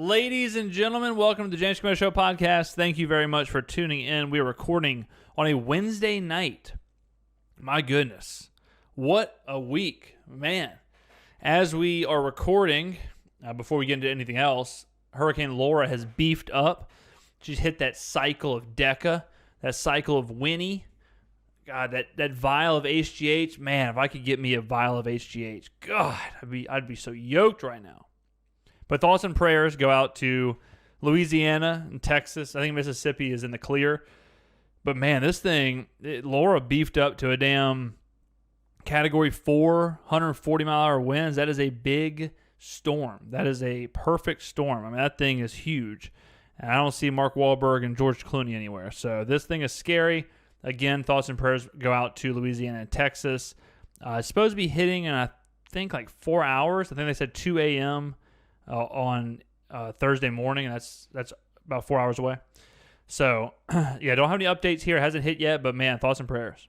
Ladies and gentlemen, welcome to the James Skrmetta Show podcast. Thank you very much for tuning in. We are recording on a Wednesday night. My goodness, what a week, man. As we are recording, before we get into anything else, Hurricane Laura has beefed up. She's hit that cycle of Deca, that cycle of Winnie. God, that vial of HGH, man, if I could get me a vial of HGH, God, I'd be so yoked right now. But thoughts and prayers go out to Louisiana and Texas. I think Mississippi is in the clear. But, man, this thing, Laura beefed up to a damn Category 4, 140-mile-an-hour winds. That is a big storm. That is a perfect storm. I mean, that thing is huge. And I don't see Mark Wahlberg and George Clooney anywhere. So this thing is scary. Again, thoughts and prayers go out to Louisiana and Texas. It's supposed to be hitting in, I think, like 4 hours. I think they said 2 a.m., on Thursday morning, and that's about 4 hours away. So, yeah, don't have any updates here. It hasn't hit yet, but, man, thoughts and prayers.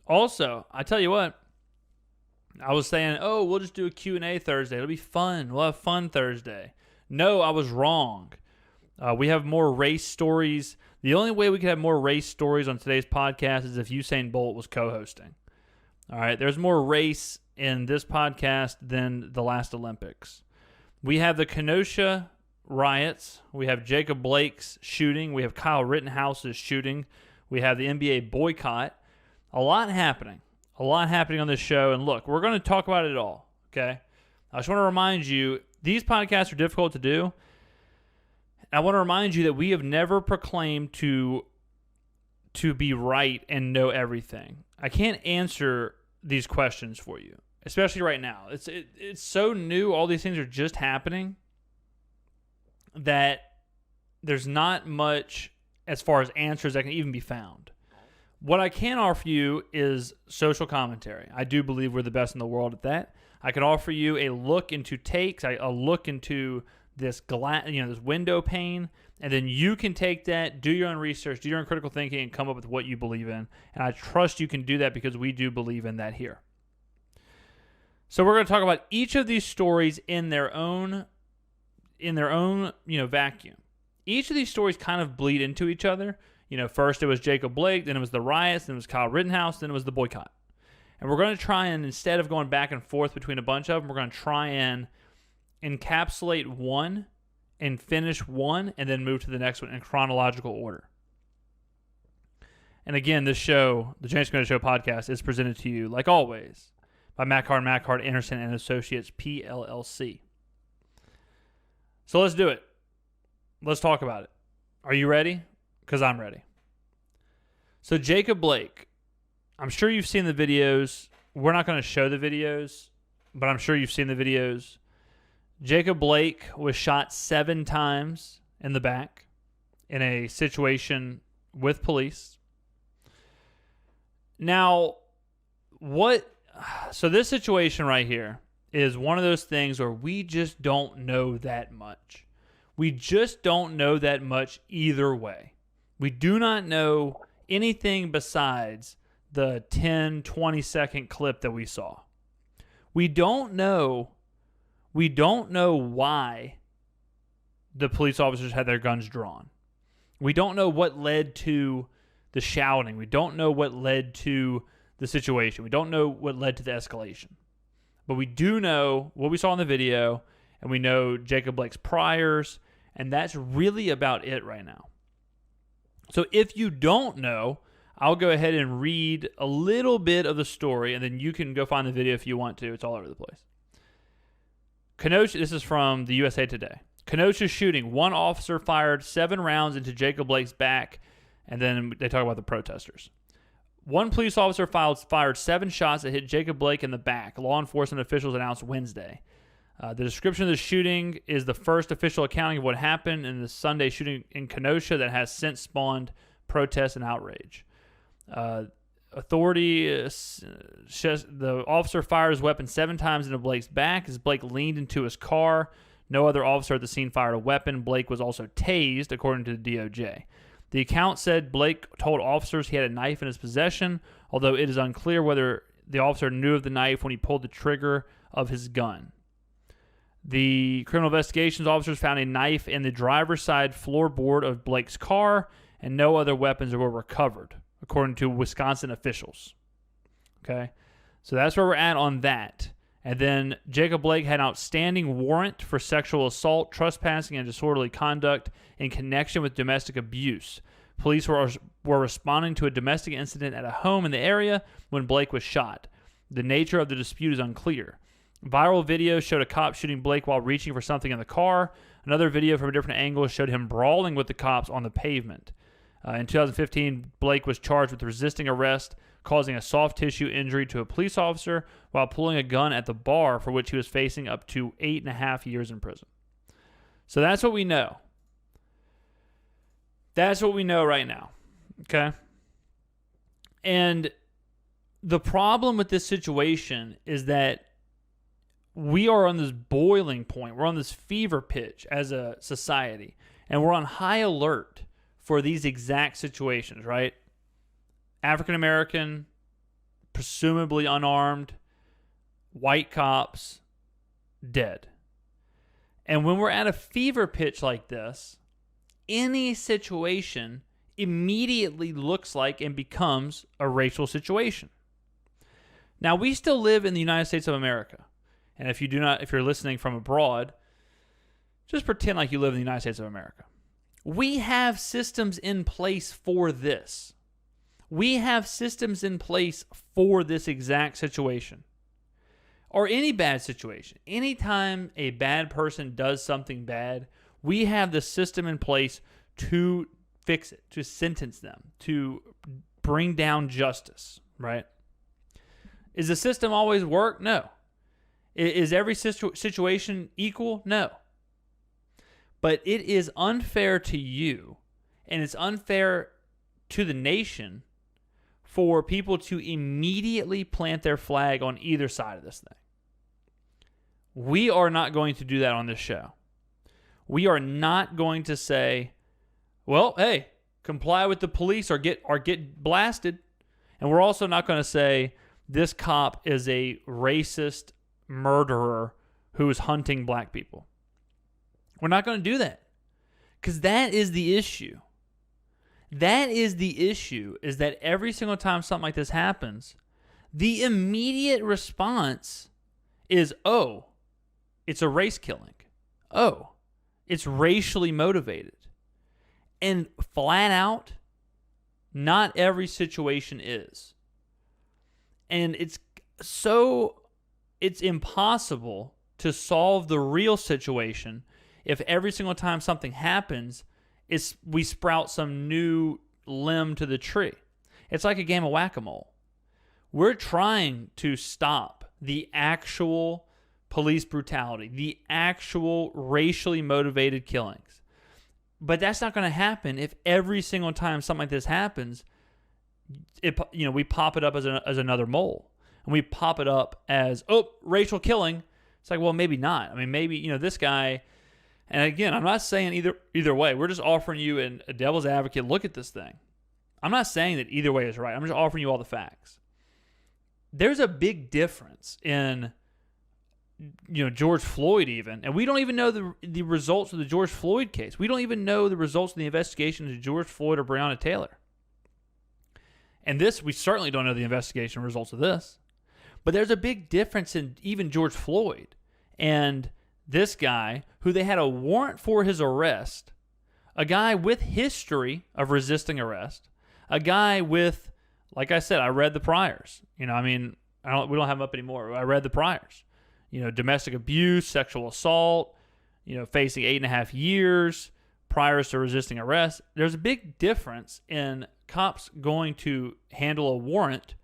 Also, I tell you what, I was saying, we'll just do a Q&A Thursday. It'll be fun. We'll have fun Thursday. No, I was wrong. We have more race stories. The only way we could have more race stories on today's podcast is if Usain Bolt was co-hosting. All right, there's more race in this podcast than the last Olympics. We have the Kenosha riots. We have Jacob Blake's shooting. We have Kyle Rittenhouse's shooting. We have the NBA boycott. A lot happening. A lot happening on this show. And look, we're going to talk about it all, okay? I just want to remind you, these podcasts are difficult to do. I want to remind you that we have never proclaimed to be right and know everything. I can't answer these questions for you. Especially right now. It's so new. All these things are just happening that there's not much as far as answers that can even be found. What I can offer you is social commentary. I do believe we're the best in the world at that. I can offer you a look into takes, a look into this this window pane, and then you can take that, do your own research, do your own critical thinking, and come up with what you believe in. And I trust you can do that because we do believe in that here. So we're going to talk about each of these stories in their own vacuum. Each of these stories kind of bleed into each other. First it was Jacob Blake, then it was the riots, then it was Kyle Rittenhouse, then it was the boycott. And we're going to try and, instead of going back and forth between a bunch of them, we're going to try and encapsulate one and finish one and then move to the next one in chronological order. And again, this show, the James Skrmetta Show podcast, is presented to you, like always, by Mackhard, Anderson & Associates, PLLC. So let's do it. Let's talk about it. Are you ready? Because I'm ready. So Jacob Blake, I'm sure you've seen the videos. We're not going to show the videos, but I'm sure you've seen the videos. Jacob Blake was shot 7 times in the back in a situation with police. Now, so this situation right here is one of those things where we just don't know that much. We just don't know that much either way. We do not know anything besides the 10, 20-second clip that we saw. We don't know why the police officers had their guns drawn. We don't know what led to the shouting. We don't know what led to the situation. We don't know what led to the escalation. But we do know what we saw in the video, and we know Jacob Blake's priors, and that's really about it right now. So if you don't know, I'll go ahead and read a little bit of the story, and then you can go find the video if you want to. It's all over the place. Kenosha, this is from the USA Today. Kenosha shooting. One officer fired 7 rounds into Jacob Blake's back, and then they talk about the protesters. One police officer fired 7 shots that hit Jacob Blake in the back, law enforcement officials announced Wednesday. The description of the shooting is the first official accounting of what happened in the Sunday shooting in Kenosha that has since spawned protests and outrage. The officer fired his weapon 7 times into Blake's back as Blake leaned into his car. No other officer at the scene fired a weapon. Blake was also tased, according to the DOJ. The account said Blake told officers he had a knife in his possession, although it is unclear whether the officer knew of the knife when he pulled the trigger of his gun. The criminal investigations officers found a knife in the driver's side floorboard of Blake's car, and no other weapons were recovered, according to Wisconsin officials. Okay, so that's where we're at on that. And then Jacob Blake had an outstanding warrant for sexual assault, trespassing, and disorderly conduct in connection with domestic abuse. Police were responding to a domestic incident at a home in the area when Blake was shot. The nature of the dispute is unclear. Viral video showed a cop shooting Blake while reaching for something in the car. Another video from a different angle showed him brawling with the cops on the pavement. In 2015, Blake was charged with resisting arrest, causing a soft tissue injury to a police officer while pulling a gun at the bar, for which he was facing up to 8.5 years in prison. So that's what we know. That's what we know right now. Okay? And the problem with this situation is that we are on this boiling point. We're on this fever pitch as a society. And we're on high alert for these exact situations, right? African American, presumably unarmed, white cops, dead. And when we're at a fever pitch like this, any situation immediately looks like and becomes a racial situation. Now, we still live in the United States of America. And if you're listening from abroad, just pretend like you live in the United States of America. We have systems in place for this. We have systems in place for this exact situation. Or any bad situation. Anytime a bad person does something bad, we have the system in place to fix it, to sentence them, to bring down justice, right? Is the system always work? No. Is every situation equal? No. But it is unfair to you, and it's unfair to the nation for people to immediately plant their flag on either side of this thing. We are not going to do that on this show. We are not going to say, well, hey, comply with the police or get blasted. And we're also not going to say this cop is a racist murderer who is hunting black people. We're not going to do that, because that is the issue. That is the issue, is that every single time something like this happens, the immediate response is, oh, it's a race killing. Oh, it's racially motivated. And flat out, not every situation is. And it's impossible to solve the real situation if every single time something happens, we sprout some new limb to the tree. It's like a game of whack-a-mole. We're trying to stop the actual police brutality, the actual racially motivated killings. But that's not going to happen if every single time something like this happens, we pop it up as another mole. And we pop it up as, racial killing. It's like, well, maybe not. I mean, maybe, this guy... And again, I'm not saying either way. We're just offering you a devil's advocate look at this thing. I'm not saying that either way is right. I'm just offering you all the facts. There's a big difference in, George Floyd even. And we don't even know the results of the George Floyd case. We don't even know the results of the investigation into George Floyd or Breonna Taylor. And we certainly don't know the investigation results of this. But there's a big difference in even George Floyd and this guy, who they had a warrant for his arrest, a guy with history of resisting arrest, a guy with, like I said, I read the priors. We don't have them up anymore. I read the priors. Domestic abuse, sexual assault, facing 8.5 years, priors to resisting arrest. There's a big difference in cops going to handle a warrant,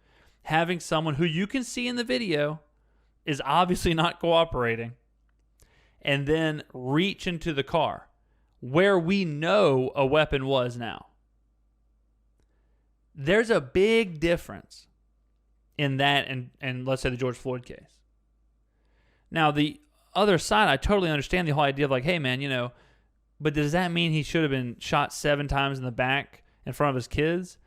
having someone who you can see in the video is obviously not cooperating, and then reach into the car where we know a weapon was now. There's a big difference in that and let's say the George Floyd case. Now, the other side, I totally understand the whole idea of like, hey, man, but does that mean he should have been shot 7 times in the back in front of his kids?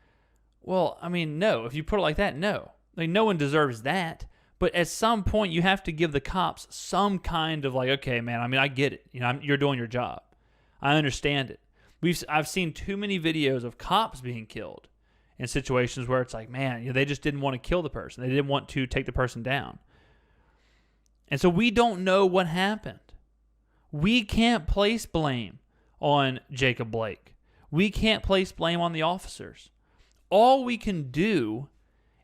Well, no. If you put it like that, no. No one deserves that. But at some point, you have to give the cops some kind of like, okay, man, I mean, I get it. You're doing your job. I understand it. I've seen too many videos of cops being killed in situations where it's like, man, they just didn't want to kill the person. They didn't want to take the person down. And so we don't know what happened. We can't place blame on Jacob Blake. We can't place blame on the officers. All we can do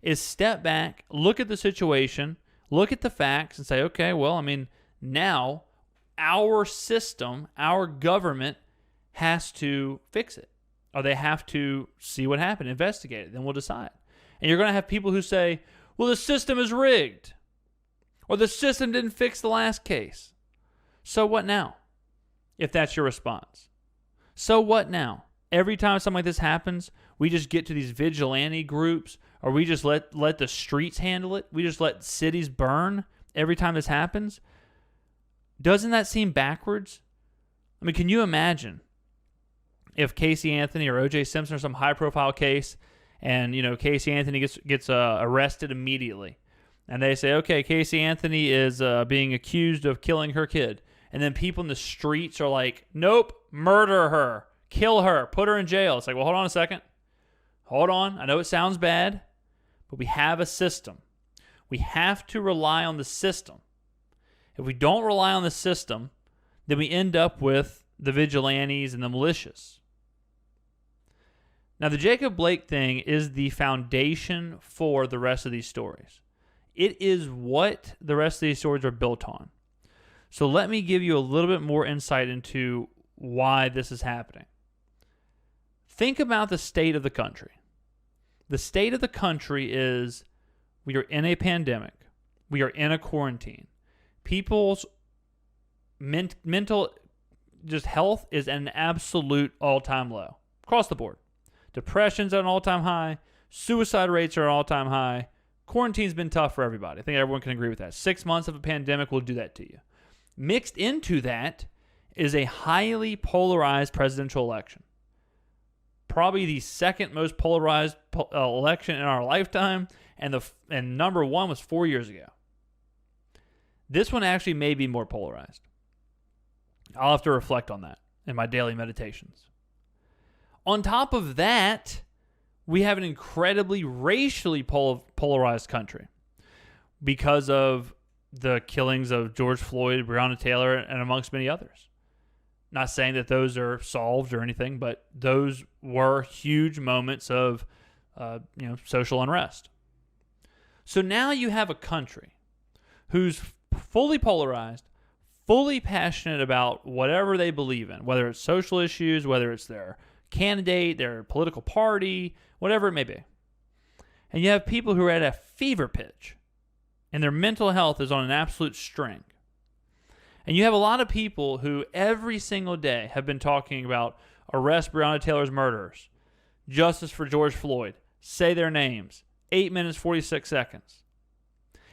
is step back, look at the situation, look at the facts, and say, okay, well, I mean, now our system, our government has to fix it. Or they have to see what happened, investigate it, then we'll decide. And you're going to have people who say, well, the system is rigged. Or the system didn't fix the last case. So what now? If that's your response. So what now? Every time something like this happens, we just get to these vigilante groups, or we just let the streets handle it. We just let cities burn every time this happens. Doesn't that seem backwards? I mean, can you imagine if Casey Anthony or O.J. Simpson or some high-profile case, and Casey Anthony gets arrested immediately, and they say, okay, Casey Anthony is being accused of killing her kid, and then people in the streets are like, nope, murder her, kill her, put her in jail. It's like, well, hold on a second. Hold on. I know it sounds bad, but we have a system. We have to rely on the system. If we don't rely on the system, then we end up with the vigilantes and the militias. Now, the Jacob Blake thing is the foundation for the rest of these stories. It is what the rest of these stories are built on. So let me give you a little bit more insight into why this is happening. Think about the state of the country. The state of the country is we are in a pandemic. We are in a quarantine. People's mental just health is at an absolute all-time low across the board. Depression's at an all-time high. Suicide rates are at an all-time high. Quarantine's been tough for everybody. I think everyone can agree with that. 6 months of a pandemic will do that to you. Mixed into that is a highly polarized presidential election. Probably the second most polarized election in our lifetime, and number one was 4 years ago. This one actually may be more polarized. I'll have to reflect on that in my daily meditations. On top of that, we have an incredibly racially polarized country because of the killings of George Floyd, Breonna Taylor, and amongst many others. Not saying that those are solved or anything, but those were huge moments of social unrest. So now you have a country who's fully polarized, fully passionate about whatever they believe in, whether it's social issues, whether it's their candidate, their political party, whatever it may be. And you have people who are at a fever pitch, and their mental health is on an absolute string. And you have a lot of people who every single day have been talking about arrest Breonna Taylor's murderers, justice for George Floyd, say their names, 8 minutes, 46 seconds.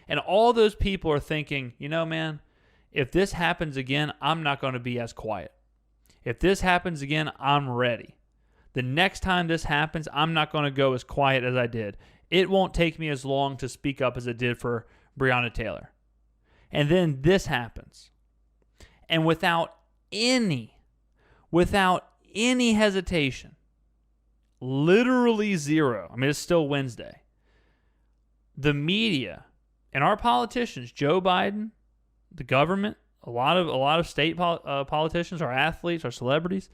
And all those people are thinking, man, if this happens again, I'm not going to be as quiet. If this happens again, I'm ready. The next time this happens, I'm not going to go as quiet as I did. It won't take me as long to speak up as it did for Breonna Taylor. And then this happens. And without any hesitation, literally zero, I mean, it's still Wednesday, the media and our politicians, Joe Biden, the government, a lot of state politicians, our athletes, our celebrities,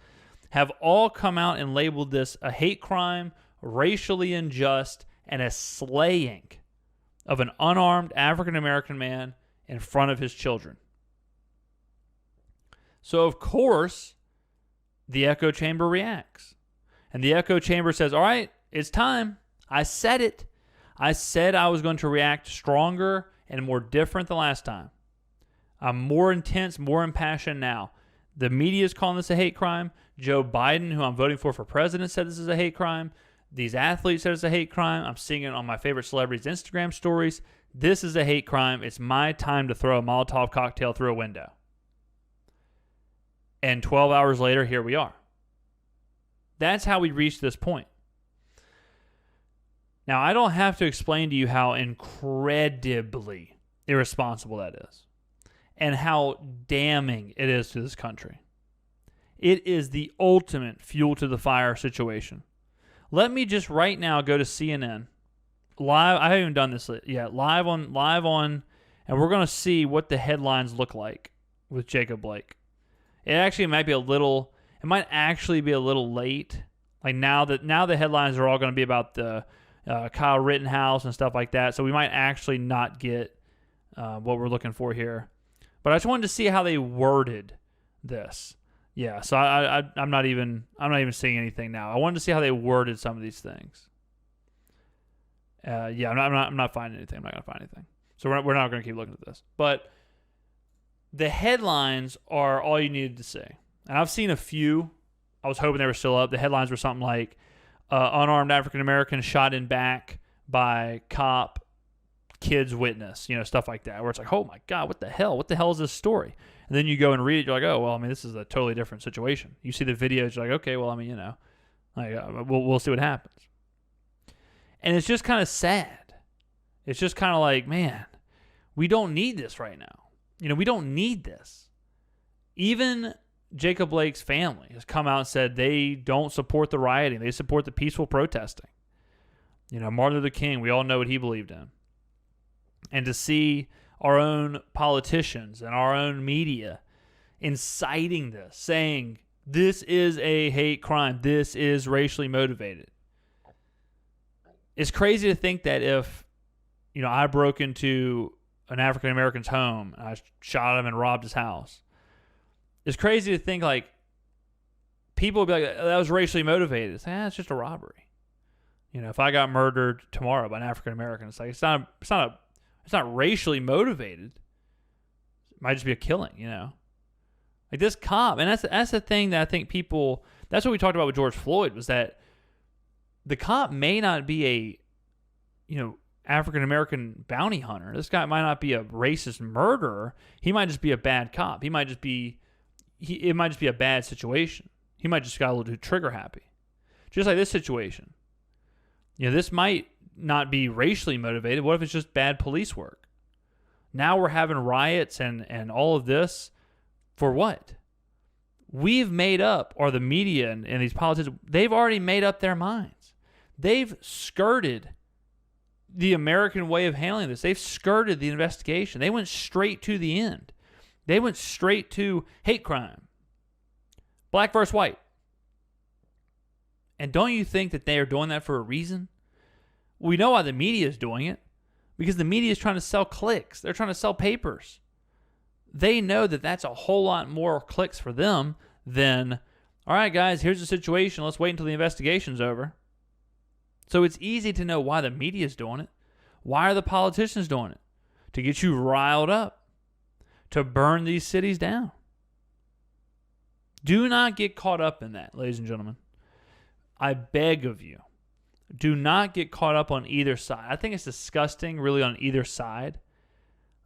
have all come out and labeled this a hate crime, racially unjust, and a slaying of an unarmed African-American man in front of his children. So, of course, the echo chamber reacts. And the echo chamber says, all right, it's time. I said it. I said I was going to react stronger and more different than last time. I'm more intense, more impassioned now. The media is calling this a hate crime. Joe Biden, who I'm voting for president, said this is a hate crime. These athletes said it's a hate crime. I'm seeing it on my favorite celebrities' Instagram stories. This is a hate crime. It's my time to throw a Molotov cocktail through a window. And 12 hours later, here we are. That's how we reached this point. Now, I don't have to explain to you how incredibly irresponsible that is and how damning it is to this country. It is the ultimate fuel to the fire situation. Let me just right now go to CNN live. I haven't even done this yet. Live on, and we're going to see what the headlines look like with Jacob Blake. It might actually be a little late. Like now the headlines are all going to be about the Kyle Rittenhouse and stuff like that. So we might actually not get what we're looking for here. But I just wanted to see how they worded this. Yeah, so I'm not even seeing anything now. I wanted to see how they worded some of these things. I'm not finding anything. I'm not going to find anything. So we're not going to keep looking at this. But the headlines are all you needed to see. And I've seen a few. I was hoping they were still up. The headlines were something like unarmed African American shot in back by cop, kids witness, stuff like that. Where it's like, oh my God, what the hell? What the hell is this story? And then you go and read it. You're like, oh well, this is a totally different situation. You see the videos. You're like, okay, well, we'll see what happens. And it's just kind of sad. It's just kind of like, man, we don't need this right now. We don't need this. Even Jacob Blake's family has come out and said they don't support the rioting. They support the peaceful protesting. Martin Luther King, we all know what he believed in. And to see our own politicians and our own media inciting this, saying this is a hate crime, this is racially motivated. It's crazy to think that if, I broke into an African American's home and I shot him and robbed his house, it's crazy to think like people would be like, that was racially motivated. It's like, it's just a robbery. If I got murdered tomorrow by an African American, it's like it's not racially motivated. It might just be a killing, Like this cop, and that's the thing that I think people. That's what we talked about with George Floyd, was that the cop may not be a, African American bounty hunter. This guy might not be a racist murderer. He might just be a bad cop. It might just be a bad situation. He might just got a little too trigger happy. Just like this situation. This might not be racially motivated. What if it's just bad police work? Now we're having riots and all of this for what? We've made up, or the media and these politicians, they've already made up their minds. They've skirted the American way of handling this. They've skirted the investigation. They went straight to the end. They went straight to hate crime. Black versus white. And don't you think that they are doing that for a reason? We know why the media is doing it. Because the media is trying to sell clicks. They're trying to sell papers. They know that that's a whole lot more clicks for them than, all right, guys, here's the situation. Let's wait until the investigation's over. So it's easy to know why the media is doing it. Why are the politicians doing it? To get you riled up. To burn these cities down. Do not get caught up in that, ladies and gentlemen. I beg of you. Do not get caught up on either side. I think it's disgusting, really, on either side.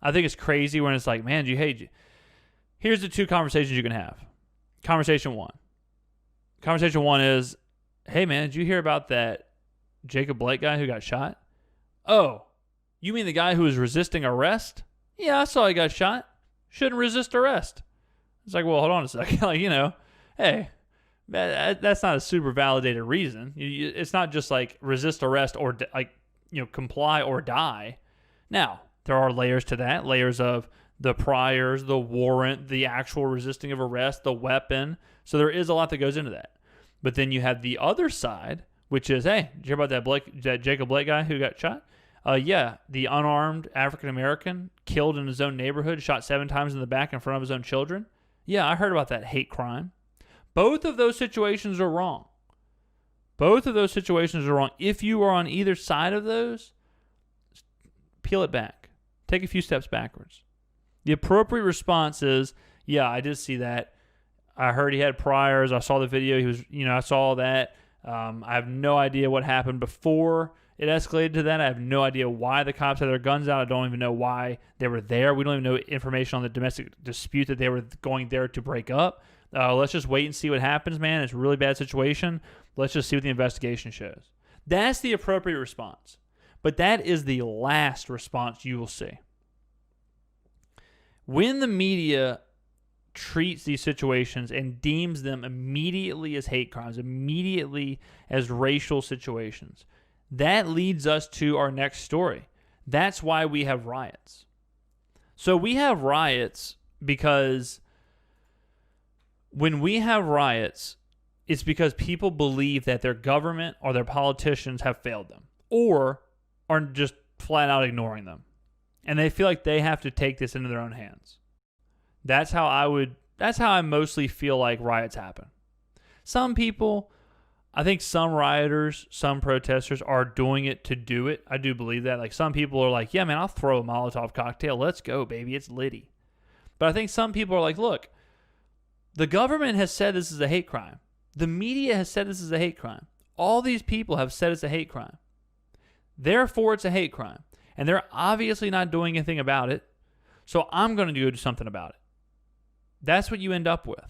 I think it's crazy when it's like, man, here's the two conversations you can have. Conversation one. Conversation one is, hey, man, did you hear about that Jacob Blake guy who got shot? Oh, you mean the guy who was resisting arrest? Yeah, I saw he got shot. Shouldn't resist arrest. It's like, well, hold on a second. Hey, that's not a super validated reason. It's not just like resist arrest or comply or die. Now, there are layers to that. Layers of the priors, the warrant, the actual resisting of arrest, the weapon. So there is a lot that goes into that. But then you have the other side, which is, hey, did you hear about that Jacob Blake guy who got shot? Yeah, the unarmed African-American killed in his own neighborhood, shot 7 times in the back in front of his own children. Yeah, I heard about that hate crime. Both of those situations are wrong. Both of those situations are wrong. If you are on either side of those, peel it back. Take a few steps backwards. The appropriate response is, yeah, I did see that. I heard he had priors. I saw the video. He was, I saw all that. I have no idea what happened before it escalated to that. I have no idea why the cops had their guns out. I don't even know why they were there. We don't even know information on the domestic dispute that they were going there to break up. Let's just wait and see what happens, man. It's a really bad situation. Let's just see what the investigation shows. That's the appropriate response. But that is the last response you will see. When the media treats these situations and deems them immediately as hate crimes, immediately as racial situations, that leads us to our next story. That's why we have riots. So we have riots because when we have riots, it's because people believe that their government or their politicians have failed them or are just flat out ignoring them. And they feel like they have to take this into their own hands. That's how I mostly feel like riots happen. Some people, I think some rioters, some protesters are doing it to do it. I do believe that. Like some people are like, yeah, man, I'll throw a Molotov cocktail. Let's go, baby. It's litty. But I think some people are like, look, the government has said this is a hate crime. The media has said this is a hate crime. All these people have said it's a hate crime. Therefore, it's a hate crime. And they're obviously not doing anything about it. So I'm going to go do something about it. That's what you end up with.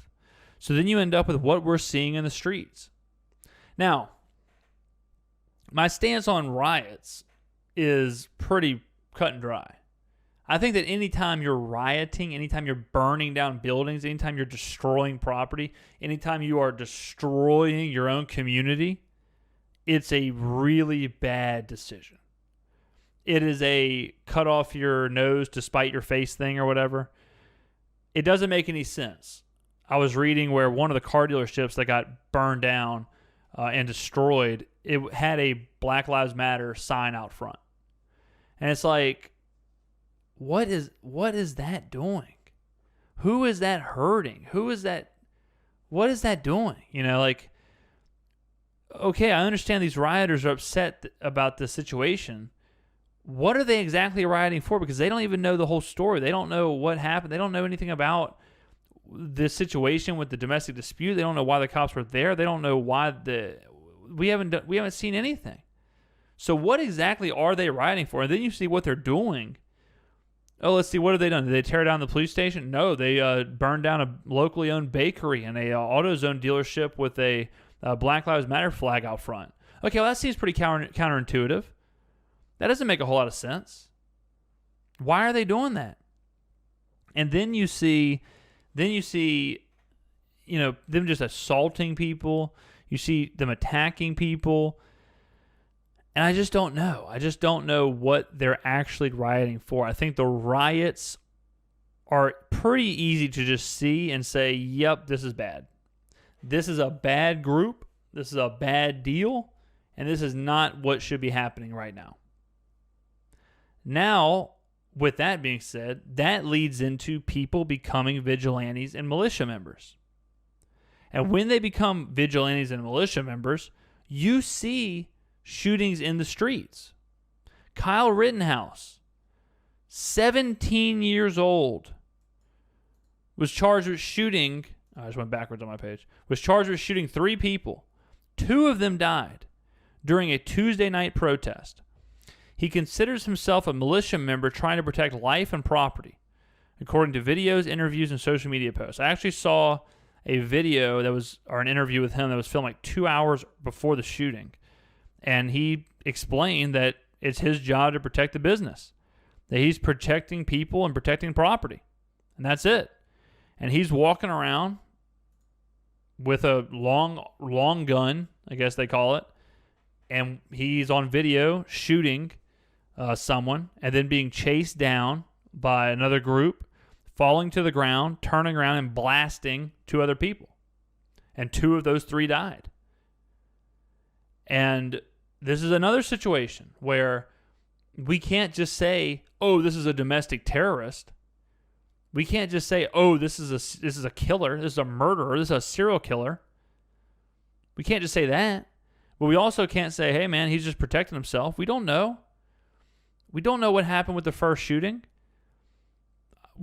So then you end up with what we're seeing in the streets. Now, my stance on riots is pretty cut and dry. I think that anytime you're rioting, anytime you're burning down buildings, anytime you're destroying property, anytime you are destroying your own community, it's a really bad decision. It is a cut off your nose to spite your face thing or whatever. It doesn't make any sense. I was reading where one of the car dealerships that got burned down and destroyed, it had a Black Lives Matter sign out front. And it's like, what is that doing? Who is that hurting? What is that doing? Like, okay, I understand these rioters are upset about the situation. What are they exactly rioting for? Because they don't even know the whole story. They don't know what happened. They don't know anything about the situation with the domestic dispute. They don't know why the cops were there. They don't know why we haven't seen anything. So what exactly are they rioting for? And then you see what they're doing. Oh, let's see. What have they done? Did they tear down the police station? No, they burned down a locally owned bakery and a AutoZone dealership with a Black Lives Matter flag out front. Okay, well, that seems pretty counterintuitive. That doesn't make a whole lot of sense. Why are they doing that? And then you see, them just assaulting people. You see them attacking people. And I just don't know. I just don't know what they're actually rioting for. I think the riots are pretty easy to just see and say, yep, this is bad. This is a bad group. This is a bad deal. And this is not what should be happening right now. Now, with that being said, that leads into people becoming vigilantes and militia members. And when they become vigilantes and militia members, you see shootings in the streets. Kyle Rittenhouse, 17 years old, was charged with shooting. I just went backwards on my page. Was charged with shooting 3 people. 2 of them died during a Tuesday night protest. He considers himself a militia member trying to protect life and property, according to videos, interviews, and social media posts. I actually saw a video or an interview with him that was filmed like 2 hours before the shooting. And he explained that it's his job to protect the business, that he's protecting people and protecting property. And that's it. And he's walking around with a long gun, I guess they call it. And he's on video shooting someone and then being chased down by another group, falling to the ground, turning around and blasting 2 other people. And 2 of those 3 died. And this is another situation where we can't just say, oh, this is a domestic terrorist. We can't just say, oh, this is a killer, this is a murderer, this is a serial killer. We can't just say that. But we also can't say, hey, man, he's just protecting himself. We don't know. We don't know what happened with the first shooting.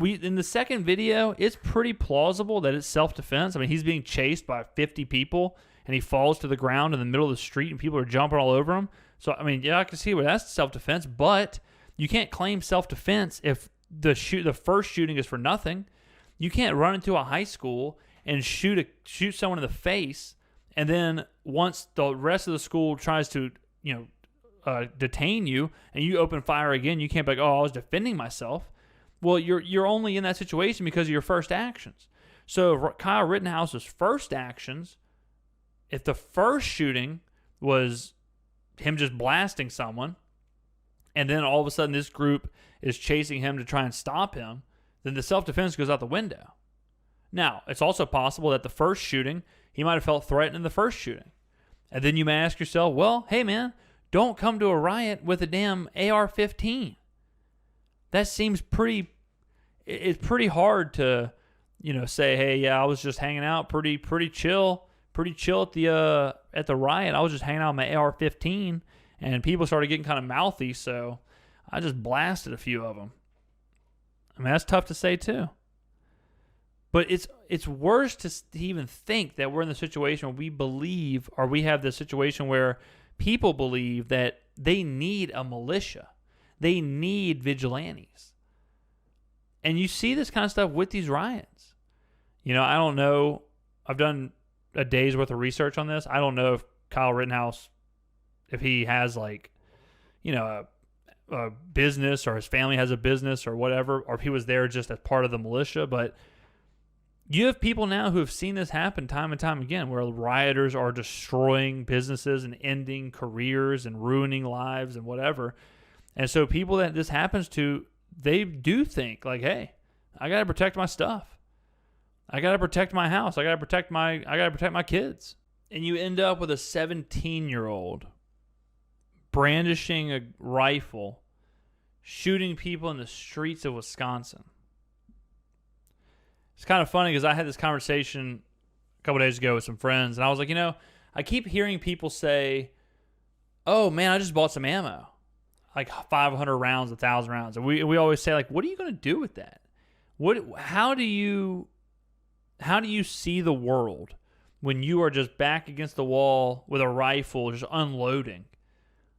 In the second video, it's pretty plausible that it's self-defense. I mean, he's being chased by 50 people, and he falls to the ground in the middle of the street, and people are jumping all over him. So, I mean, yeah, I can see where that's self-defense, but you can't claim self-defense if the first shooting is for nothing. You can't run into a high school and shoot someone in the face, and then once the rest of the school tries to, detain you and you open fire again, you can't be like, oh, I was defending myself. Well, you're only in that situation because of your first actions. So Kyle Rittenhouse's first actions, if the first shooting was him just blasting someone, and then all of a sudden this group is chasing him to try and stop him, then the self-defense goes out the window. Now, it's also possible that the first shooting, he might have felt threatened in the first shooting. And then you may ask yourself, well, hey man, don't come to a riot with a damn AR-15. That seems it's pretty hard to, say, hey, yeah, I was just hanging out pretty chill at the riot. I was just hanging out with my AR-15, and people started getting kind of mouthy, so I just blasted a few of them. I mean, that's tough to say too. But it's worse to even think that we're in the situation where we believe, or we have the situation where people believe that they need a militia. They need vigilantes. And you see this kind of stuff with these riots. I don't know. I've done a day's worth of research on this. I don't know if Kyle Rittenhouse, if he has a business, or his family has a business or whatever, or if he was there just as part of the militia. But you have people now who have seen this happen time and time again, where rioters are destroying businesses and ending careers and ruining lives and whatever. And so people that this happens to, they do think like, hey, I got to protect my stuff. I got to protect my house. I got to protect my kids. And you end up with a 17-year-old brandishing a rifle, shooting people in the streets of Wisconsin. It's kind of funny because I had this conversation a couple days ago with some friends, and I was like, I keep hearing people say, oh man, I just bought some ammo. Like 500 rounds, 1,000 rounds. And we always say, like, what are you going to do with that? How do you see the world when you are just back against the wall with a rifle just unloading?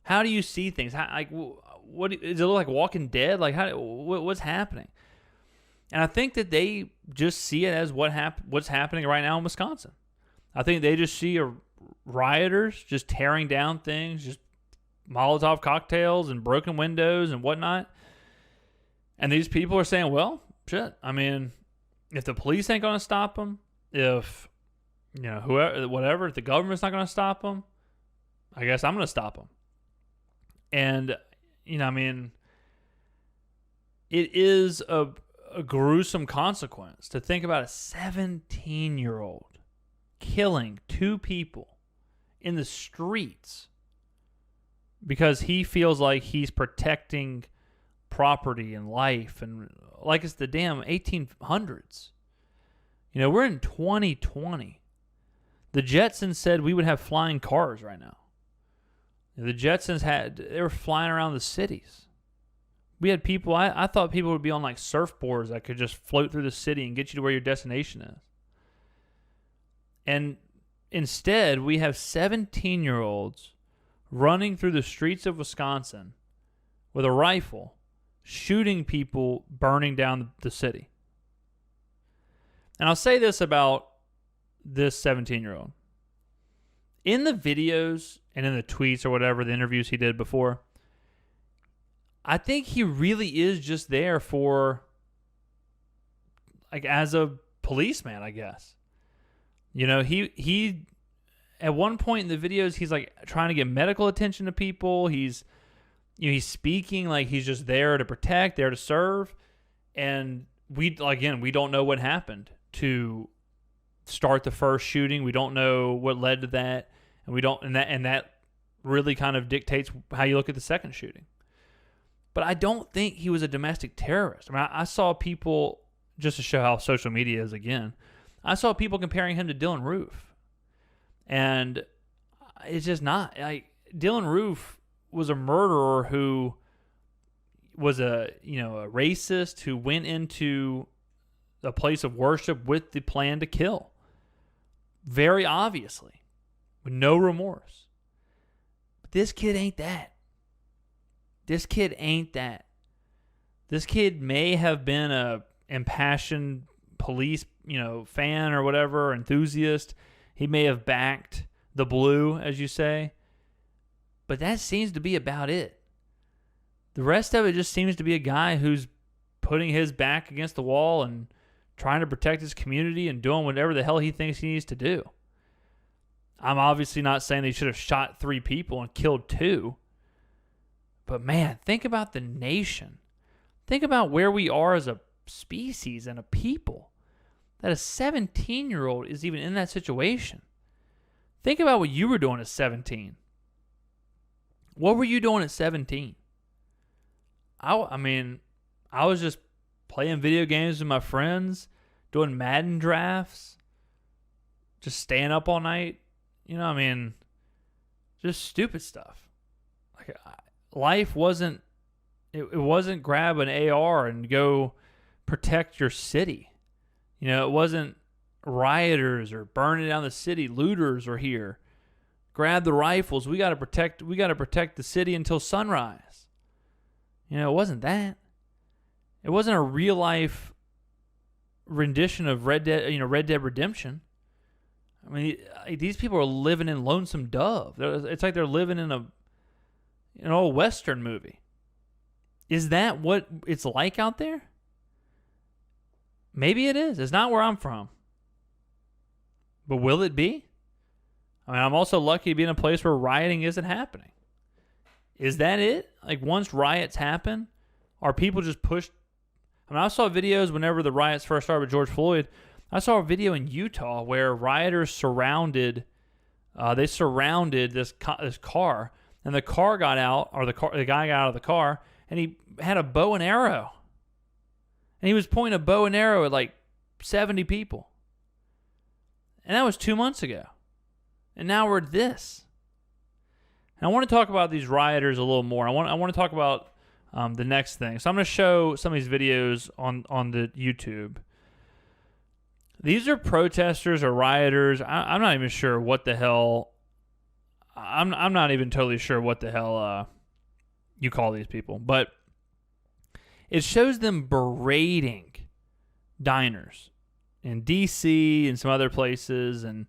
How do you see things? What does it look like Walking Dead? Like what's happening? And I think that they just see it as what's happening right now in Wisconsin. I think they just see rioters just tearing down things, just Molotov cocktails and broken windows and whatnot. And these people are saying, well, shit, I mean, if the police ain't going to stop them, if, whoever, if the government's not going to stop them, I guess I'm going to stop them. And, I mean, it is a gruesome consequence to think about a 17-year-old killing two people in the streets because he feels like he's protecting property and life, and like it's the damn 1800s. We're in 2020. The Jetsons said we would have flying cars right now. The Jetsons they were flying around the cities. We had people, I thought people would be on like surfboards that could just float through the city and get you to where your destination is. And instead, we have 17-year-olds running through the streets of Wisconsin with a rifle, shooting people, burning down the city. And I'll say this about this 17-year-old. In the videos and in the tweets or whatever, the interviews he did before, I think he really is just there for, like, as a policeman, I guess. He at one point in the videos, he's like trying to get medical attention to people. He's speaking like he's just there to protect, there to serve. And we don't know what happened to start the first shooting. We don't know what led to that. And that really kind of dictates how you look at the second shooting. But I don't think he was a domestic terrorist. I mean, I saw people, just to show how social media is again, I saw people comparing him to Dylan Roof. And it's just not. Dylan Roof was a murderer who was a racist who went into a place of worship with the plan to kill. Very obviously. With no remorse. But this kid ain't that. This kid ain't that. This kid may have been a impassioned police, fan or whatever, enthusiast. He may have backed the blue, as you say. But that seems to be about it. The rest of it just seems to be a guy who's putting his back against the wall and trying to protect his community and doing whatever the hell he thinks he needs to do. I'm obviously not saying they should have shot 3 people and killed 2. But man, think about the nation. Think about where we are as a species and a people. That a 17-year-old is even in that situation. Think about what you were doing at 17. What were you doing at 17? I mean, I was just playing video games with my friends, doing Madden drafts, just staying up all night. You know, I mean, just stupid stuff. Like, life wasn't, it wasn't grab an AR and go protect your city. You know, it wasn't rioters or burning down the city. Looters are here. Grab the rifles. We got to protect the city until sunrise. You know, it wasn't that. It wasn't a real life rendition of Red Dead Redemption. I mean, these people are living in Lonesome Dove. It's like they're living in an old Western movie. Is that what it's like out there? Maybe it is. It's not where I'm from. But will it be? I mean, I'm also lucky to be in a place where rioting isn't happening. Is that it? Like, once riots happen, are people just pushed? I mean, I saw videos whenever the riots first started with George Floyd. I saw a video in Utah where rioters surrounded this car, and the car got out, or the guy got out of the car, and he had a bow and arrow. And he was pointing a bow and arrow at like 70 people. And that was 2 months ago. And now we're at this. And I want to talk about these rioters a little more. I want to talk about the next thing. So I'm going to show some of these videos on the YouTube. These are protesters or rioters. I'm not even sure what the hell. I'm not even totally sure what the hell you call these people. But it shows them berating diners in D.C. and some other places, and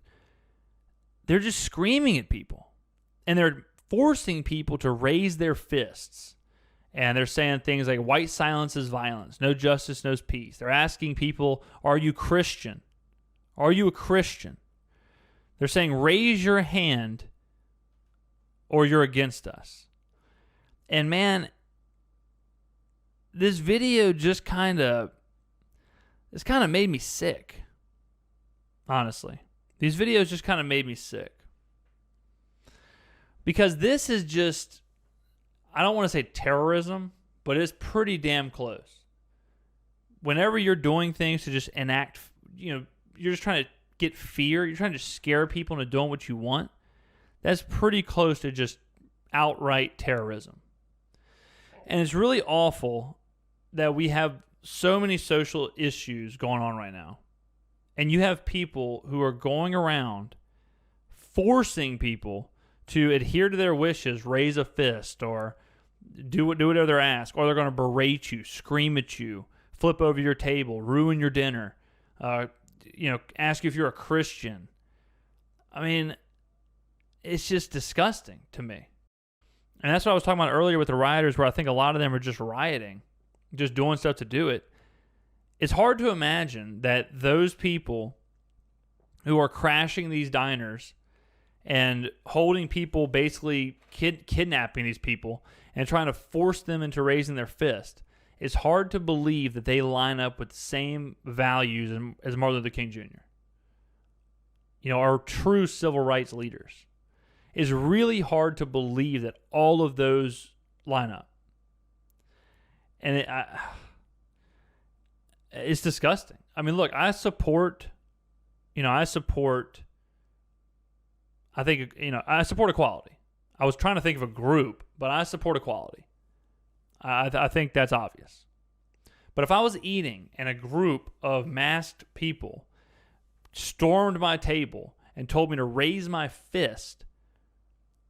they're just screaming at people. And they're forcing people to raise their fists. And they're saying things like, white silence is violence, no justice, no peace. They're asking people, are you Christian? Are you a Christian? They're saying, raise your hand or you're against us. And man, this video just kind of made me sick. Honestly. These videos just kind of made me sick. Because this is just, I don't want to say terrorism, but it's pretty damn close. Whenever you're doing things to just enact, you're just trying to get fear, you're trying to scare people into doing what you want, that's pretty close to just outright terrorism. And it's really awful that we have so many social issues going on right now. And you have people who are going around forcing people to adhere to their wishes, raise a fist, or do whatever they're asked, or they're going to berate you, scream at you, flip over your table, ruin your dinner, ask you if you're a Christian. I mean, it's just disgusting to me. And that's what I was talking about earlier with the rioters, where I think a lot of them are just rioting, just doing stuff to do it. It's hard to imagine that those people who are crashing these diners and holding people, basically kidnapping these people and trying to force them into raising their fist, it's hard to believe that they line up with the same values as Martin Luther King Jr. Our true civil rights leaders. It's really hard to believe that all of those line up. And it's disgusting. I mean, look, I support equality. I was trying to think of a group, but I support equality. I think that's obvious. But if I was eating and a group of masked people stormed my table and told me to raise my fist,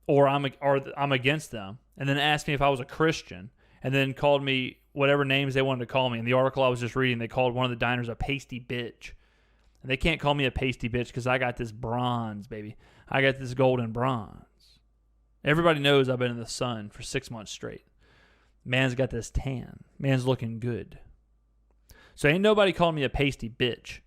or I'm against them, and then asked me if I was a Christian, and then called me whatever names they wanted to call me. In the article I was just reading, they called one of the diners a pasty bitch. And they can't call me a pasty bitch because I got this bronze, baby. I got this golden bronze. Everybody knows I've been in the sun for 6 months straight. Man's got this tan. Man's looking good. So ain't nobody calling me a pasty bitch.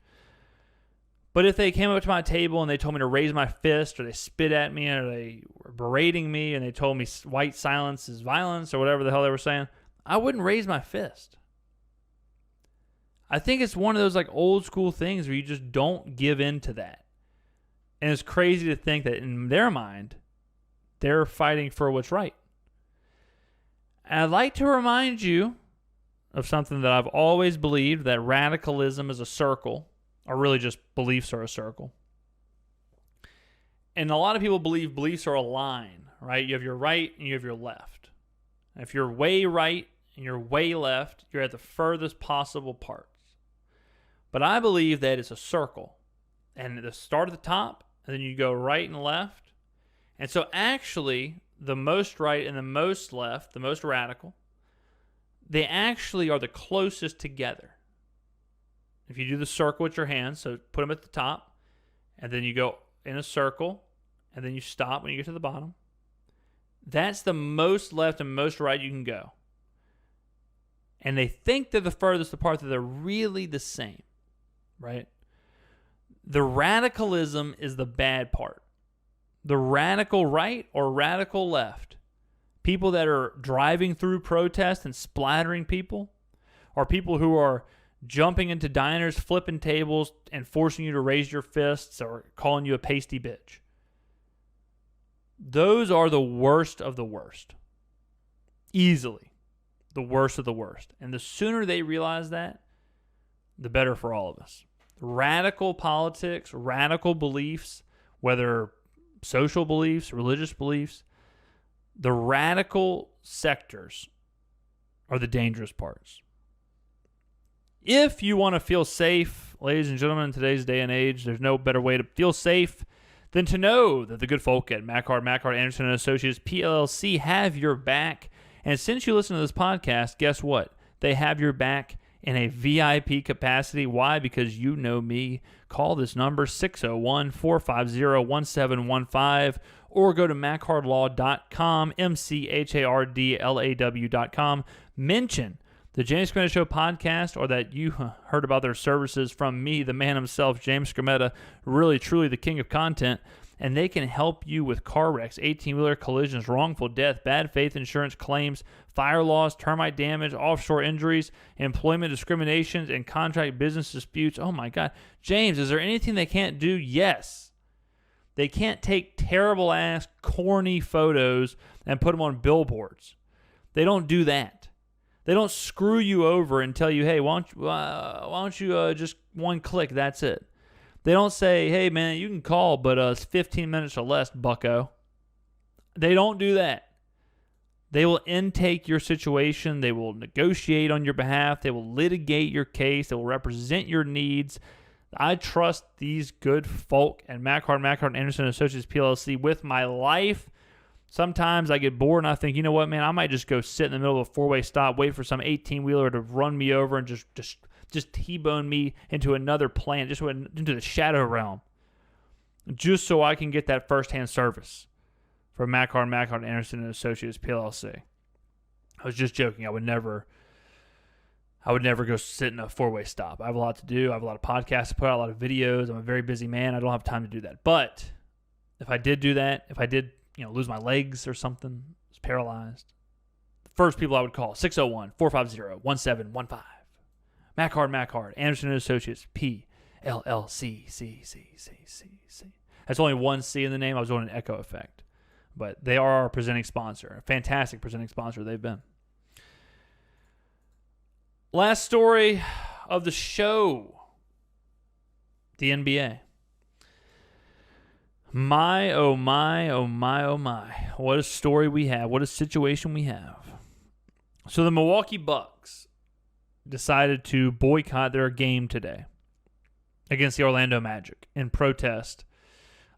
But if they came up to my table and they told me to raise my fist, or they spit at me, or they were berating me, and they told me white silence is violence, or whatever the hell they were saying, I wouldn't raise my fist. I think it's one of those like old school things where you just don't give in to that. And it's crazy to think that in their mind, they're fighting for what's right. And I'd like to remind you of something that I've always believed, that radicalism is a circle, or really just beliefs are a circle. And a lot of people believe beliefs are a line, right? You have your right and you have your left. And if you're way right and you're way left, you're at the furthest possible parts. But I believe that it's a circle. And the start at the top, and then you go right and left. And so actually, the most right and the most left, the most radical, they actually are the closest together. If you do the circle with your hands, so put them at the top, and then you go in a circle, and then you stop when you get to the bottom. That's the most left and most right you can go. And they think they're the furthest apart, that they're really the same, right? The radicalism is the bad part. The radical right or radical left, people that are driving through protests and splattering people, or people who are jumping into diners, flipping tables, and forcing you to raise your fists or calling you a pasty bitch. Those are the worst of the worst. Easily the worst of the worst. And the sooner they realize that, the better for all of us. Radical politics, radical beliefs, whether social beliefs, religious beliefs, the radical sectors are the dangerous parts. If you want to feel safe, ladies and gentlemen, in today's day and age, there's no better way to feel safe than to know that the good folk at Macard, Anderson & Associates, PLLC have your back. And since you listen to this podcast, guess what? They have your back in a VIP capacity. Why? Because you know me. Call this number, 601-450-1715, or go to MacHardLaw.com, MCHARDLAW.com. Mention the James Skrmetta Show podcast, or that you heard about their services from me, the man himself, James Skrmetta, really, truly the king of content, and they can help you with car wrecks, 18-wheeler collisions, wrongful death, bad faith insurance claims, fire loss, termite damage, offshore injuries, employment discriminations, and contract business disputes. Oh, my God. James, is there anything they can't do? Yes. They can't take terrible-ass, corny photos and put them on billboards. They don't do that. They don't screw you over and tell you, hey, why don't you just one click, that's it. They don't say, hey, man, you can call, but it's 15 minutes or less, bucko. They don't do that. They will intake your situation. They will negotiate on your behalf. They will litigate your case. They will represent your needs. I trust these good folk at Macard, Anderson & Associates, PLLC with my life. Sometimes I get bored and I think, you know what, man, I might just go sit in the middle of a four-way stop, wait for some 18-wheeler to run me over and just T-bone me into another plant, just into the shadow realm, just so I can get that first-hand service from Macard, Anderson & Associates, PLLC. I was just joking. I would never go sit in a four-way stop. I have a lot to do. I have a lot of podcasts to put out, a lot of videos. I'm a very busy man. I don't have time to do that. But if I did do that, if I did lose my legs or something, was paralyzed, the first people I would call, 601-450-1715. Macard, Anderson & Associates, PLLC. That's only one C in the name. I was doing an echo effect. But they are our presenting sponsor. A fantastic presenting sponsor they've been. Last story of the show. The NBA. My, oh my, oh my, oh my. What a story we have. What a situation we have. So the Milwaukee Bucks decided to boycott their game today against the Orlando Magic in protest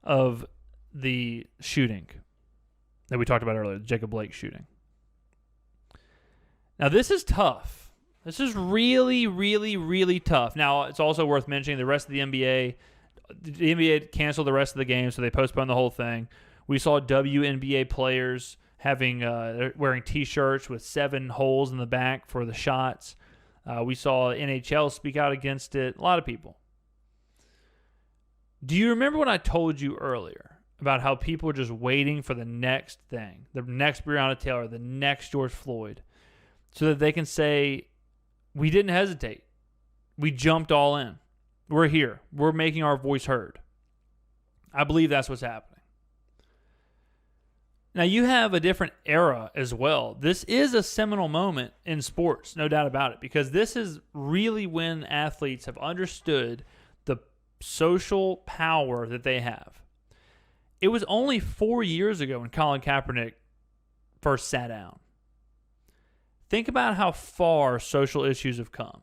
of the shooting that we talked about earlier, the Jacob Blake shooting. Now, this is tough. This is really, really, really tough. Now, it's also worth mentioning the rest of the NBA canceled the rest of the game, so they postponed the whole thing. We saw WNBA players wearing T-shirts with 7 holes in the back for the shots. We saw NHL speak out against it. A lot of people. Do you remember when I told you earlier about how people are just waiting for the next thing, the next Breonna Taylor, the next George Floyd, so that they can say, we didn't hesitate. We jumped all in. We're here. We're making our voice heard. I believe that's what's happening. Now, you have a different era as well. This is a seminal moment in sports, no doubt about it, because this is really when athletes have understood the social power that they have. It was only 4 years ago when Colin Kaepernick first sat down. Think about how far social issues have come.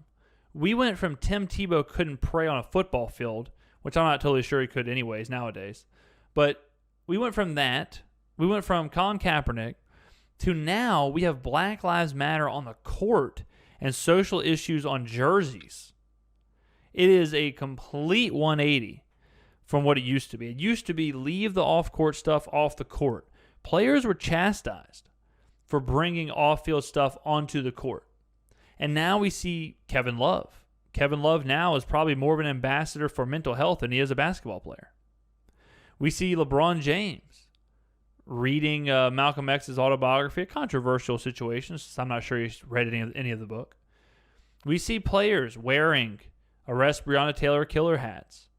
We went from Tim Tebow couldn't pray on a football field, which I'm not totally sure he could anyways nowadays, but we went from that. We went from Colin Kaepernick to now we have Black Lives Matter on the court and social issues on jerseys. It is a complete 180 from what it used to be. It used to be leave the off-court stuff off the court. Players were chastised for bringing off-field stuff onto the court. And now we see Kevin Love. Kevin Love now is probably more of an ambassador for mental health than he is a basketball player. We see LeBron James reading Malcolm X's autobiography, a controversial situation, since I'm not sure he's read any of the book. We see players wearing Arrest Breonna Taylor killer hats.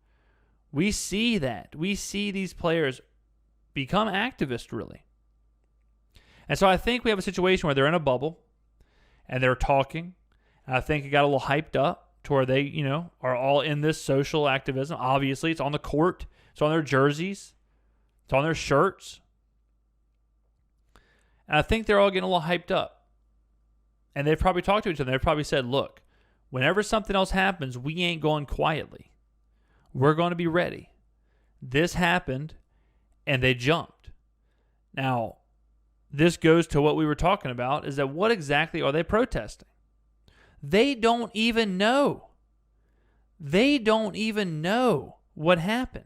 We see that. We see these players become activists, really. And so I think we have a situation where they're in a bubble and they're talking. And I think it got a little hyped up to where they, are all in this social activism. Obviously, it's on the court. It's on their jerseys. It's on their shirts. And I think they're all getting a little hyped up. And they've probably talked to each other. They've probably said, look, whenever something else happens, we ain't going quietly. We're going to be ready. This happened, and they jumped. Now, this goes to what we were talking about, is that what exactly are they protesting? They don't even know. They don't even know what happened.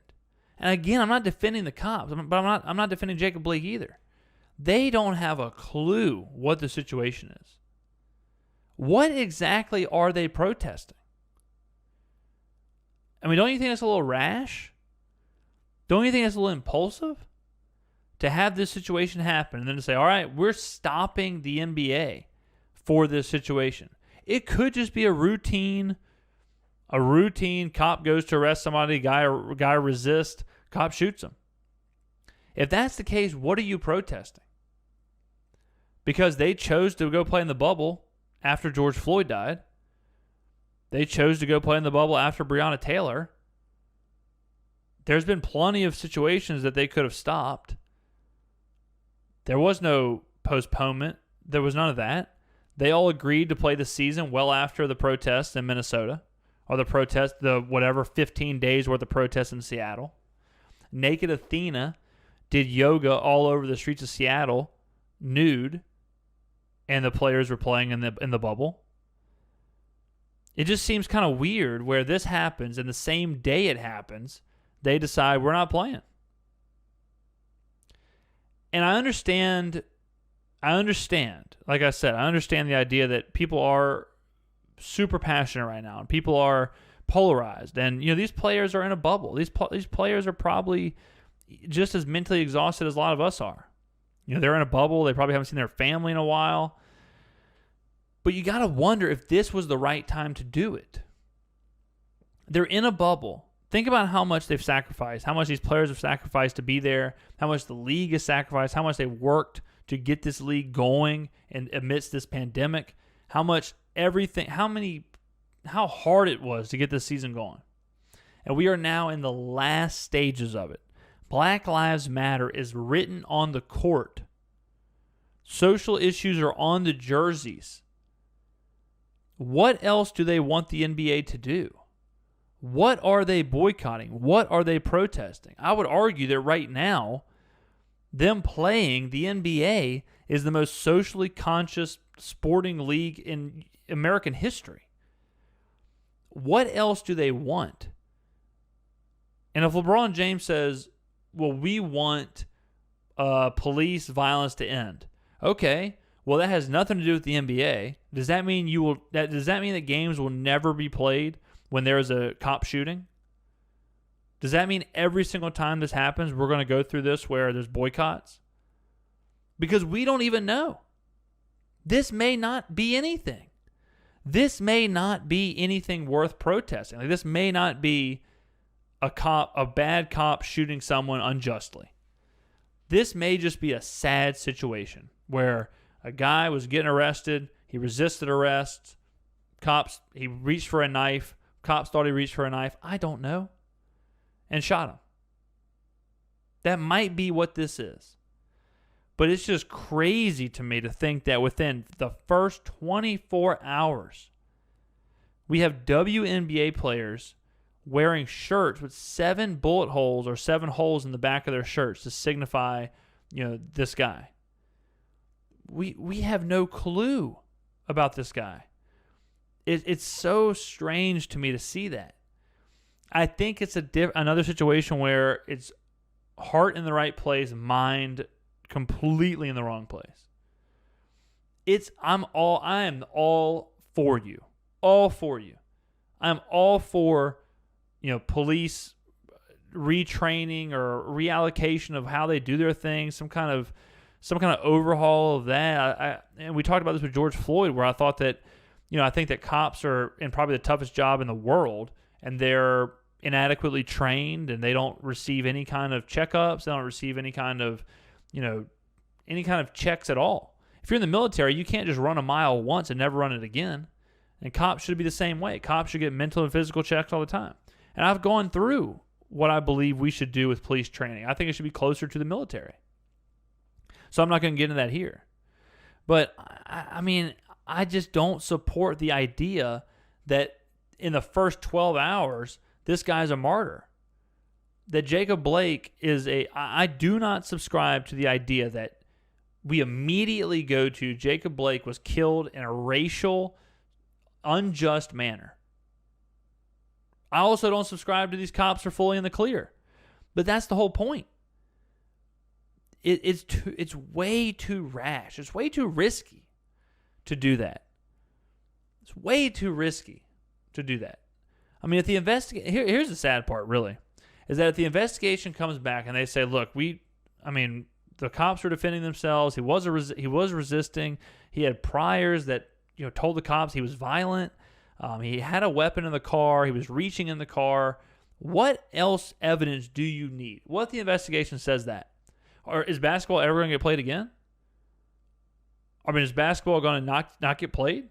And again, I'm not defending the cops, but I'm not defending Jacob Blake either. They don't have a clue what the situation is. What exactly are they protesting? I mean, don't you think that's a little rash? Don't you think that's a little impulsive? To have this situation happen and then to say, all right, we're stopping the NBA for this situation. It could just be a routine cop goes to arrest somebody, guy resists, cop shoots him. If that's the case, what are you protesting? Because they chose to go play in the bubble after George Floyd died. They chose to go play in the bubble after Breonna Taylor. There's been plenty of situations that they could have stopped. There was no postponement. There was none of that. They all agreed to play the season well after the protests in Minnesota, or the 15 days worth of protests in Seattle. Naked Athena did yoga all over the streets of Seattle, nude, and the players were playing in the bubble. It just seems kind of weird where this happens, and the same day it happens, they decide we're not playing. And I understand, like I said, I understand the idea that people are super passionate right now, and people are polarized. And, these players are in a bubble. These players are probably just as mentally exhausted as a lot of us are. They're in a bubble. They probably haven't seen their family in a while. But you got to wonder if this was the right time to do it. They're in a bubble. Think about how much they've sacrificed, how much these players have sacrificed to be there, how much the league has sacrificed, how much they worked to get this league going and amidst this pandemic, how hard it was to get this season going. And we are now in the last stages of it. Black Lives Matter is written on the court. Social issues are on the jerseys. What else do they want the NBA to do? What are they boycotting? What are they protesting? I would argue that right now, them playing the NBA is the most socially conscious sporting league in American history. What else do they want? And if LeBron James says, well, we want police violence to end. Okay, Well, that has nothing to do with the NBA. Does that mean does that mean that games will never be played when there is a cop shooting? Does that mean every single time this happens, we're going to go through this where there's boycotts? Because we don't even know. This may not be anything. This may not be anything worth protesting. Like, this may not be a bad cop shooting someone unjustly. This may just be a sad situation where a guy was getting arrested. He resisted arrest. He reached for a knife. Cops thought he reached for a knife. I don't know. And shot him. That might be what this is. But it's just crazy to me to think that within the first 24 hours, we have WNBA players wearing shirts with 7 bullet holes or 7 holes in the back of their shirts to signify, this guy. We have no clue about this guy. It's so strange to me to see that. I think it's another situation where it's heart in the right place, mind completely in the wrong place. I am all for you. All for you. I'm all for, police retraining or reallocation of how they do their thing, some kind of overhaul of that. And we talked about this with George Floyd, where I thought that, I think that cops are in probably the toughest job in the world, and they're inadequately trained, and they don't receive any kind of checkups. They don't receive any kind of, any kind of checks at all. If you're in the military, you can't just run a mile once and never run it again. And cops should be the same way. Cops should get mental and physical checks all the time. And I've gone through what I believe we should do with police training. I think it should be closer to the military. So I'm not going to get into that here. But, I just don't support the idea that in the first 12 hours, this guy's a martyr. That Jacob Blake I do not subscribe to the idea that we immediately go to Jacob Blake was killed in a racial, unjust manner. I also don't subscribe to these cops are fully in the clear. But that's the whole point. It's way too rash. It's way too risky to do that. It's way too risky to do that. If the here's the sad part, really, is that if the investigation comes back and they say, look, the cops were defending themselves. He was resisting. He had priors that told the cops he was violent. He had a weapon in the car. He was reaching in the car. What else evidence do you need? What if the investigation says that? Or is basketball ever going to get played again? Is basketball going to not get played?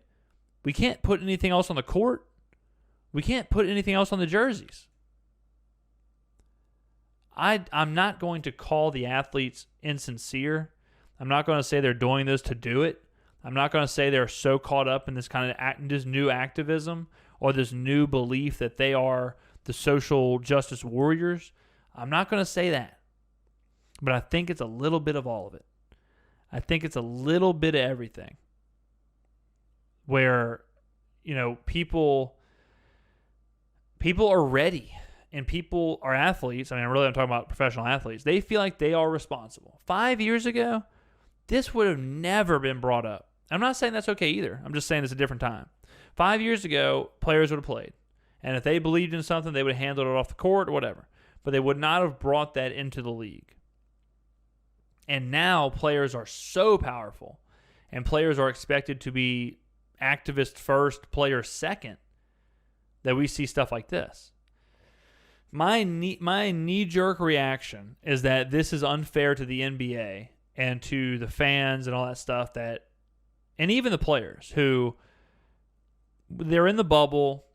We can't put anything else on the court. We can't put anything else on the jerseys. I'm not going to call the athletes insincere. I'm not going to say they're doing this to do it. I'm not going to say they're so caught up in this kind of this new activism or this new belief that they are the social justice warriors. I'm not going to say that. But I think it's a little bit of all of it. I think it's a little bit of everything. Where, people are ready, and people are athletes. I'm talking about professional athletes. They feel like they are responsible. 5 years ago, this would have never been brought up. I'm not saying that's okay either. I'm just saying it's a different time. 5 years ago, players would have played. And if they believed in something, they would have handled it off the court or whatever. But they would not have brought that into the league. And now players are so powerful, and players are expected to be activist first, player second, that we see stuff like this. My knee-jerk reaction is that this is unfair to the NBA and to the fans and all that stuff, and even the players who, they're in the bubble.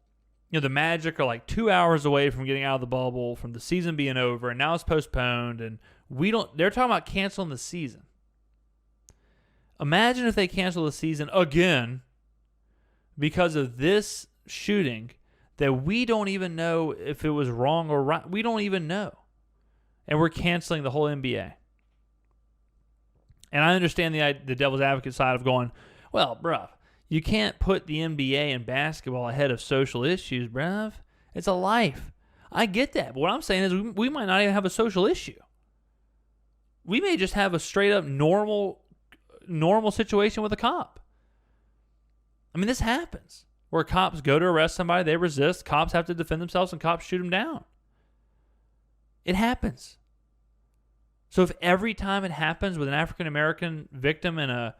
The Magic are like 2 hours away from getting out of the bubble, from the season being over, and now it's postponed, and they're talking about canceling the season. Imagine if they cancel the season again because of this shooting that we don't even know if it was wrong or right. We don't even know. And we're canceling the whole NBA. And I understand the devil's advocate side of going, well, bruh, you can't put the NBA and basketball ahead of social issues, bruv. It's a life. I get that. But what I'm saying is we might not even have a social issue. We may just have a straight up normal normal situation with a cop. I mean, this happens where cops go to arrest somebody, they resist, cops have to defend themselves, and cops shoot them down. It happens. So if every time it happens with an African-American victim and a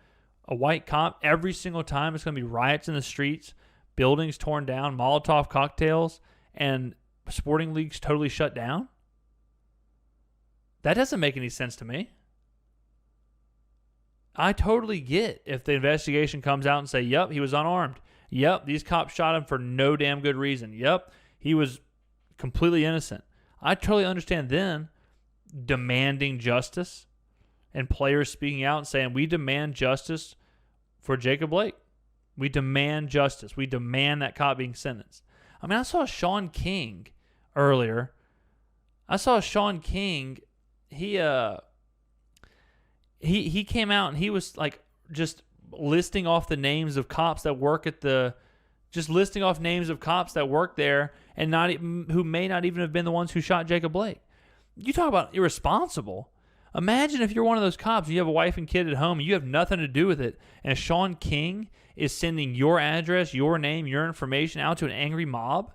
white cop, every single time it's going to be riots in the streets, buildings torn down, Molotov cocktails, and sporting leagues totally shut down, that doesn't make any sense to me. I totally get if the investigation comes out and say, yep, he was unarmed. Yep, these cops shot him for no damn good reason. Yep, he was completely innocent. I totally understand then demanding justice and players speaking out and saying, we demand justice for Jacob Blake. We demand justice. We demand that cop being sentenced. I mean, I saw Sean King earlier. He came out and he was like just listing off the names of cops that work there and who may not even have been the ones who shot Jacob Blake. You talk about irresponsible. Imagine if you're one of those cops, you have a wife and kid at home, and you have nothing to do with it, and Sean King is sending your address, your name, your information out to an angry mob.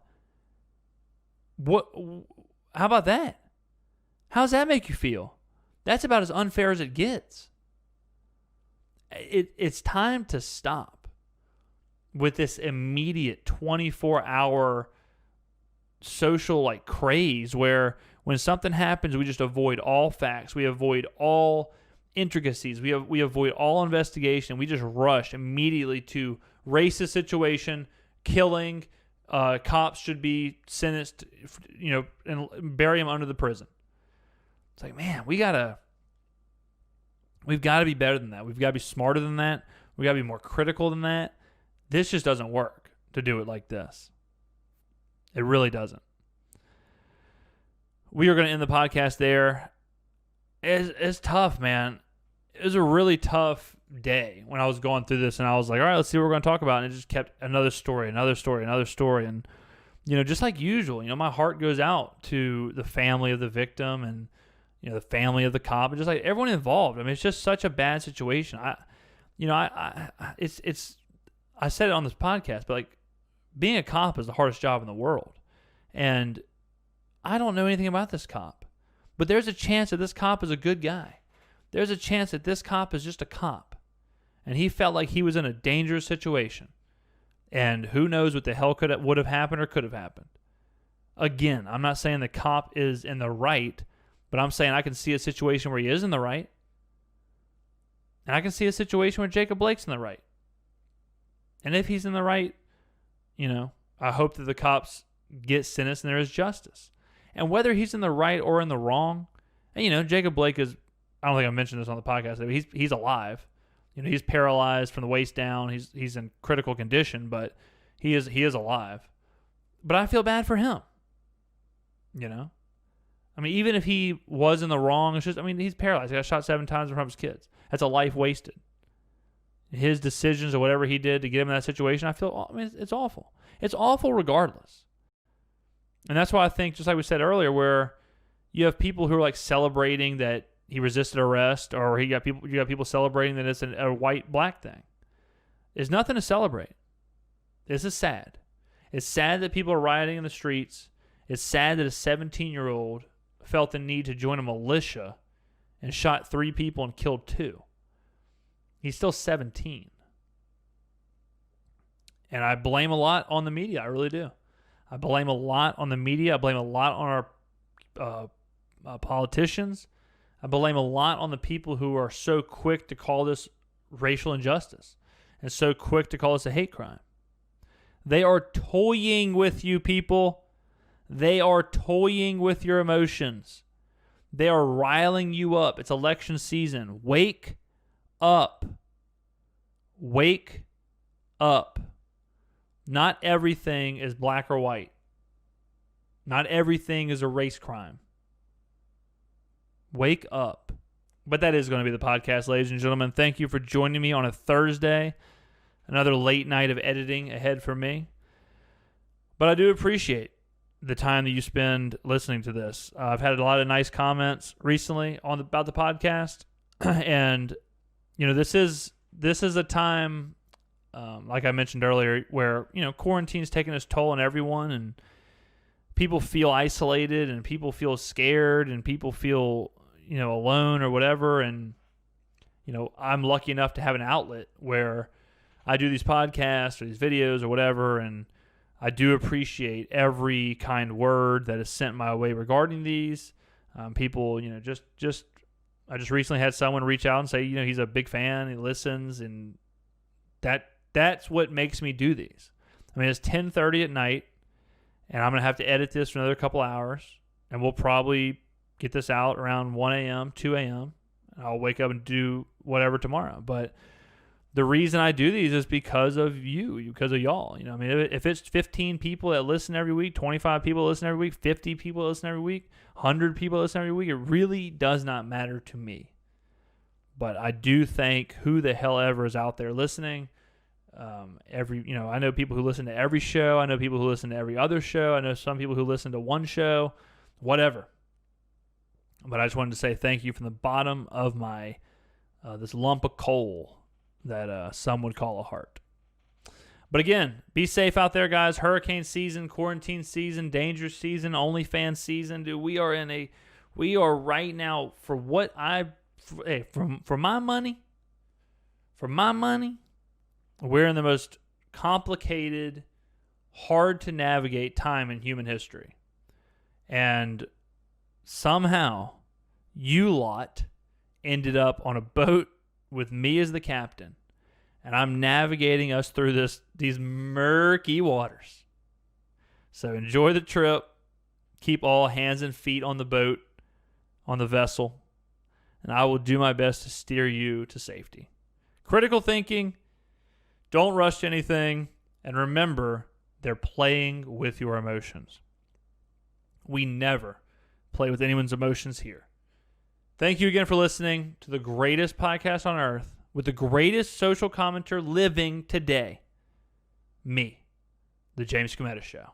How about that? How does that make you feel? That's about as unfair as it gets. It's time to stop with this immediate 24-hour social craze where when something happens, we just avoid all facts. We avoid all intricacies. We avoid all investigation. We just rush immediately to racist situation, killing. Cops should be sentenced, and bury them under the prison. It's like, man, we've got to be better than that. We've got to be smarter than that. We've got to be more critical than that. This just doesn't work to do it like this. It really doesn't. We are going to end the podcast there. It's tough, man. It was a really tough day when I was going through this, and I was like, all right, let's see what we're going to talk about. And it just kept another story. And, just like usual, my heart goes out to the family of the victim and, the family of the cop, and just like everyone involved. I mean, it's just such a bad situation. I said it on this podcast, but being a cop is the hardest job in the world. And I don't know anything about this cop, but there's a chance that this cop is a good guy. There's a chance that this cop is just a cop, and he felt like he was in a dangerous situation. And who knows what the hell would have happened or could have happened. Again, I'm not saying the cop is in the right, but I'm saying I can see a situation where he is in the right, and I can see a situation where Jacob Blake's in the right. And if he's in the right, I hope that the cops get sentenced and there is justice. And whether he's in the right or in the wrong, and Jacob Blake is, I don't think I mentioned this on the podcast, but he's alive. He's paralyzed from the waist down. He's in critical condition, but he is alive. But I feel bad for him. I mean, even if he was in the wrong, it's just, he's paralyzed. He got shot 7 times in front of his kids. That's a life wasted. His decisions or whatever he did to get him in that situation, it's awful. It's awful regardless. And that's why I think, just like we said earlier, where you have people who are celebrating that he resisted arrest, or you got people celebrating that it's a white-black thing. There's nothing to celebrate. This is sad. It's sad that people are rioting in the streets. It's sad that a 17-year-old felt the need to join a militia and shot 3 people and killed 2. He's still 17. And I blame a lot on the media. I really do. I blame a lot on the media. I blame a lot on our politicians. I blame a lot on the people who are so quick to call this racial injustice and so quick to call this a hate crime. They are toying with you, people. They are toying with your emotions. They are riling you up. It's election season. Wake up. Wake up. Not everything is black or white. Not everything is a race crime. Wake up. But that is going to be the podcast, ladies and gentlemen. Thank you for joining me on a Thursday. Another late night of editing ahead for me. But I do appreciate the time that you spend listening to this. I've had a lot of nice comments recently about the podcast. And, this is a time, like I mentioned earlier, where, quarantine's taking its toll on everyone, and people feel isolated, and people feel scared, and people feel, alone or whatever. And, I'm lucky enough to have an outlet where I do these podcasts or these videos or whatever, and I do appreciate every kind word that is sent my way regarding these. People, I just recently had someone reach out and say, he's a big fan, he listens, and that's what makes me do these. I mean, it's 10:30 at night, and I'm going to have to edit this for another couple hours, and we'll probably get this out around 1 a.m., 2 a.m. I'll wake up and do whatever tomorrow. But the reason I do these is because of because of y'all. If it's 15 people that listen every week, 25 people that listen every week, 50 people that listen every week, 100 people that listen every week, it really does not matter to me. But I do thank who the hell ever is out there listening. I know people who listen to every show. I know people who listen to every other show. I know some people who listen to one show, whatever. But I just wanted to say thank you from the bottom of my this lump of coal that some would call a heart. But again, be safe out there, guys. Hurricane season, quarantine season, dangerous season, OnlyFans season. Dude, we are right now, for my money, we're in the most complicated, hard to navigate time in human history. And somehow, you lot ended up on a boat with me as the captain, and I'm navigating us through these murky waters. So enjoy the trip. Keep all hands and feet on the boat, on the vessel, and I will do my best to steer you to safety. Critical thinking. Don't rush anything, and remember, they're playing with your emotions. We never play with anyone's emotions here. Thank you again for listening to the greatest podcast on earth with the greatest social commentator living today. Me, the James Skrmetta Show.